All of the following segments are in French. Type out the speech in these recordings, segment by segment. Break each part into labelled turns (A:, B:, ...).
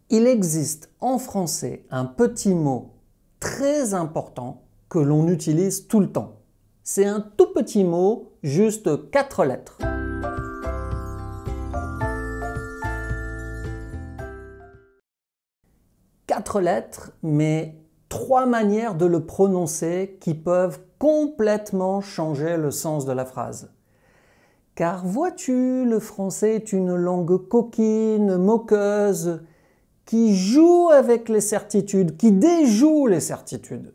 A: Il existe en français un petit mot très important que l'on utilise tout le temps. C'est un tout petit mot, juste 4 lettres. Quatre lettres, mais 3 manières de le prononcer qui peuvent complètement changer le sens de la phrase. Car vois-tu, le français est une langue coquine, moqueuse, qui joue avec les certitudes, qui déjoue les certitudes.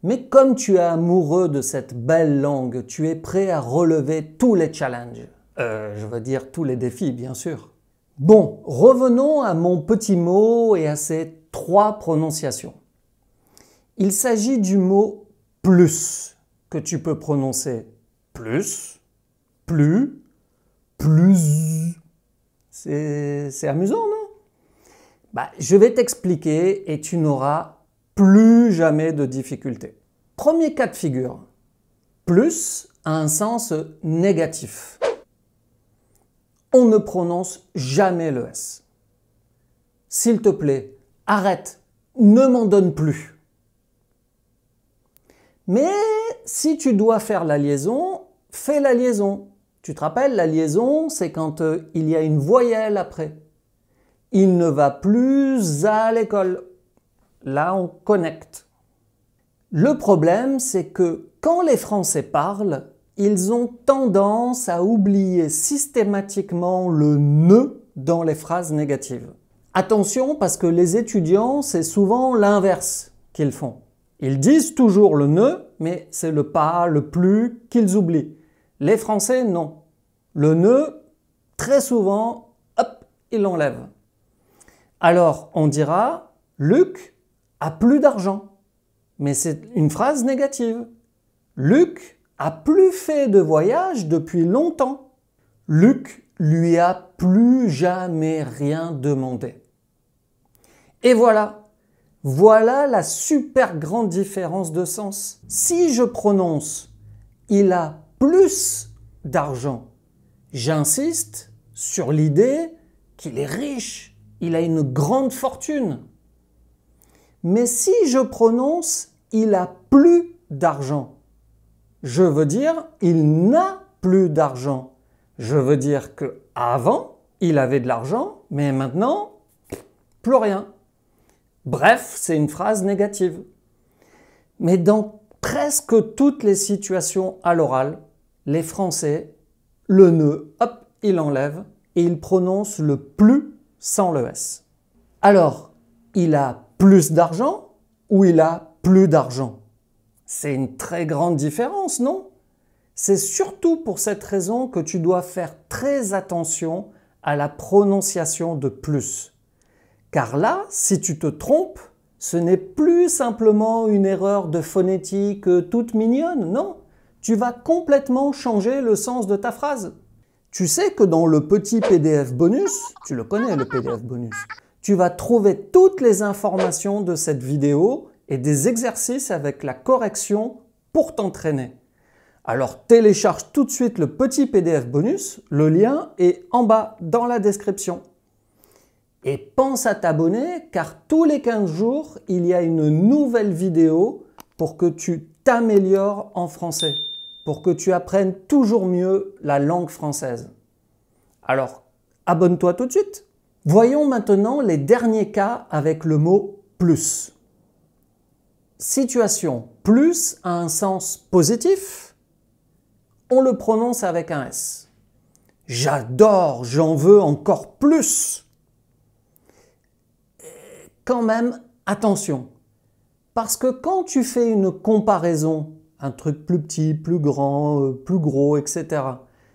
A: Mais comme tu es amoureux de cette belle langue, tu es prêt à relever tous les challenges. Je veux dire tous les défis, bien sûr. Bon, revenons à mon petit mot et à ses 3 prononciations. Il s'agit du mot « plus » que tu peux prononcer « plus », « plus »,« plus ». C'est amusant, non? Je vais t'expliquer et tu n'auras plus jamais de difficultés. Premier cas de figure. Plus a un sens négatif. On ne prononce jamais le S. S'il te plaît, arrête, ne m'en donne plus. Mais si tu dois faire la liaison, fais la liaison. Tu te rappelles, la liaison, c'est quand il y a une voyelle après. Il ne va plus à l'école. Là, on connecte. Le problème, c'est que quand les Français parlent, ils ont tendance à oublier systématiquement le « ne » dans les phrases négatives. Attention, parce que les étudiants, c'est souvent l'inverse qu'ils font. Ils disent toujours le « ne », mais c'est le « pas », le « plus » qu'ils oublient. Les Français, non. Le « ne », très souvent, hop, ils l'enlèvent. Alors, on dira « Luc a plus d'argent ». Mais c'est une phrase négative. Luc a plus fait de voyage depuis longtemps. Luc lui a plus jamais rien demandé. Et voilà. Voilà la super grande différence de sens. Si je prononce « il a plus d'argent », j'insiste sur l'idée qu'il est riche, il a une grande fortune. Mais si je prononce « il a plus d'argent », je veux dire « il n'a plus d'argent ». Je veux dire qu'avant, il avait de l'argent, mais maintenant, plus rien. Bref, c'est une phrase négative. Mais dans presque toutes les situations à l'oral, les Français, le « ne », hop, ils l'enlèvent et ils prononcent le « plus » sans le « s ». Alors, il a plus d'argent ou il a plus d'argent? C'est une très grande différence, non? C'est surtout pour cette raison que tu dois faire très attention à la prononciation de « plus ». Car là, si tu te trompes, ce n'est plus simplement une erreur de phonétique toute mignonne, non. Tu vas complètement changer le sens de ta phrase. Tu sais que dans le petit PDF bonus, tu le connais le PDF bonus, tu vas trouver toutes les informations de cette vidéo et des exercices avec la correction pour t'entraîner. Alors télécharge tout de suite le petit PDF bonus, le lien est en bas dans la description. Et pense à t'abonner car tous les 15 jours, il y a une nouvelle vidéo pour que tu t'améliores en français, pour que tu apprennes toujours mieux la langue française. Alors, abonne-toi tout de suite. Voyons maintenant les derniers cas avec le mot « plus ». Situation « plus » a un sens positif, on le prononce avec un « s ». J'adore, j'en veux encore plus. Quand même, attention, parce que quand tu fais une comparaison, un truc plus petit, plus grand, plus gros, etc.,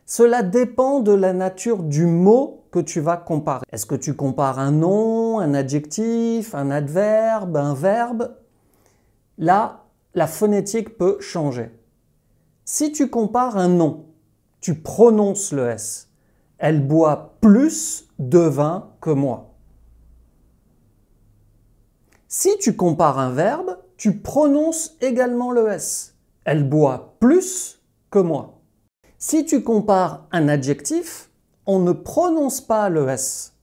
A: cela dépend de la nature du mot que tu vas comparer. Est-ce que tu compares un nom, un adjectif, un adverbe, un verbe? Là, la phonétique peut changer. Si tu compares un nom, tu prononces le S. Elle boit plus de vin que moi. Si tu compares un verbe, tu prononces également le S. Elle boit plus que moi. Si tu compares un adjectif, on ne prononce pas le S.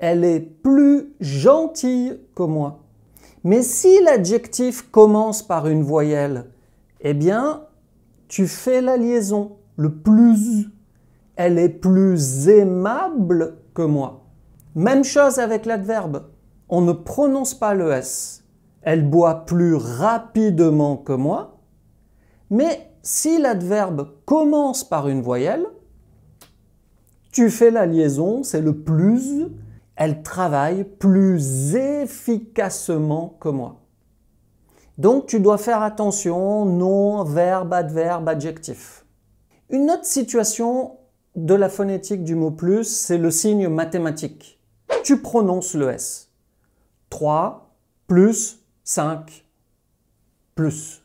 A: elle est plus gentille que moi. Mais si l'adjectif commence par une voyelle, eh bien, tu fais la liaison, le plus. Elle est plus aimable que moi. Même chose avec l'adverbe. On ne prononce pas le S. Elle boit plus rapidement que moi. Mais si l'adverbe commence par une voyelle, tu fais la liaison, c'est le plus. Elle travaille plus efficacement que moi. Donc tu dois faire attention, nom, verbe, adverbe, adjectif. Une autre situation de la phonétique du mot plus, c'est le signe mathématique. Tu prononces le S. 3 plus 5 plus.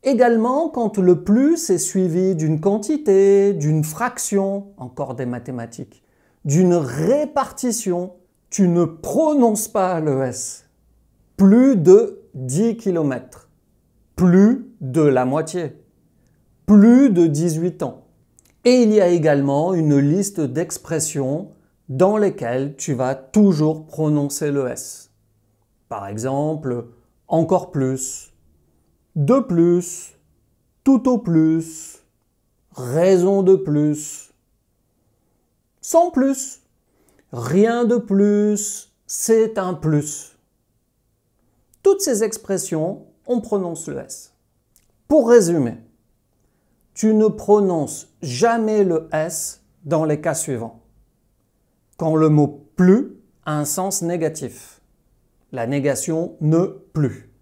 A: Également, quand le plus est suivi d'une quantité, d'une fraction, encore des mathématiques, d'une répartition, tu ne prononces pas le S. Plus de 10 km, plus de la moitié, plus de 18 ans. Et il y a également une liste d'expressions dans lesquelles tu vas toujours prononcer le S. Par exemple, encore plus, de plus, tout au plus, raison de plus, sans plus, rien de plus, c'est un plus. Toutes ces expressions, on prononce le S. Pour résumer, tu ne prononces jamais le S dans les cas suivants. Quand le mot « plus » a un sens négatif, la négation « ne plus ».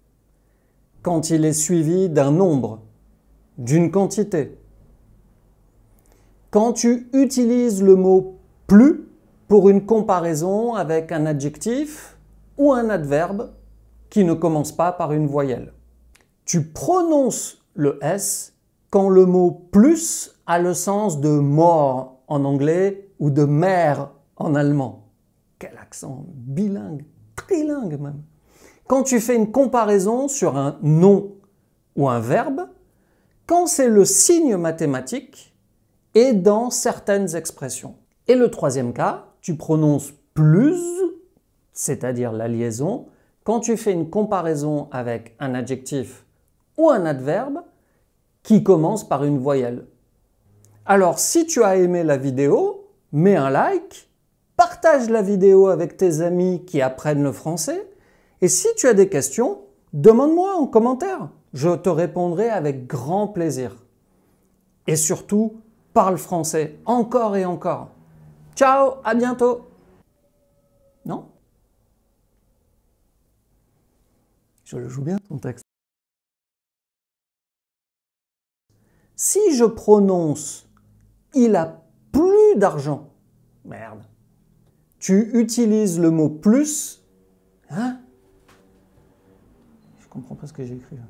A: Quand il est suivi d'un nombre, d'une quantité. Quand tu utilises le mot « plus » pour une comparaison avec un adjectif ou un adverbe qui ne commence pas par une voyelle. Tu prononces le S quand le mot « plus » a le sens de « more » en anglais ou de « mère » en allemand. Quel accent bilingue, trilingue même. Quand tu fais une comparaison sur un nom ou un verbe, quand c'est le signe mathématique et dans certaines expressions. Et le troisième cas, tu prononces « plus », c'est-à-dire la liaison, quand tu fais une comparaison avec un adjectif ou un adverbe qui commence par une voyelle. Alors, si tu as aimé la vidéo, mets un like, partage la vidéo avec tes amis qui apprennent le français, et si tu as des questions, demande-moi en commentaire. Je te répondrai avec grand plaisir. Et surtout, parle français encore et encore. Ciao, à bientôt. Non? Je le joue bien ton texte. Si je prononce « il a plus d'argent », merde, tu utilises le mot « plus », hein? Je comprends pas ce que j'ai écrit là.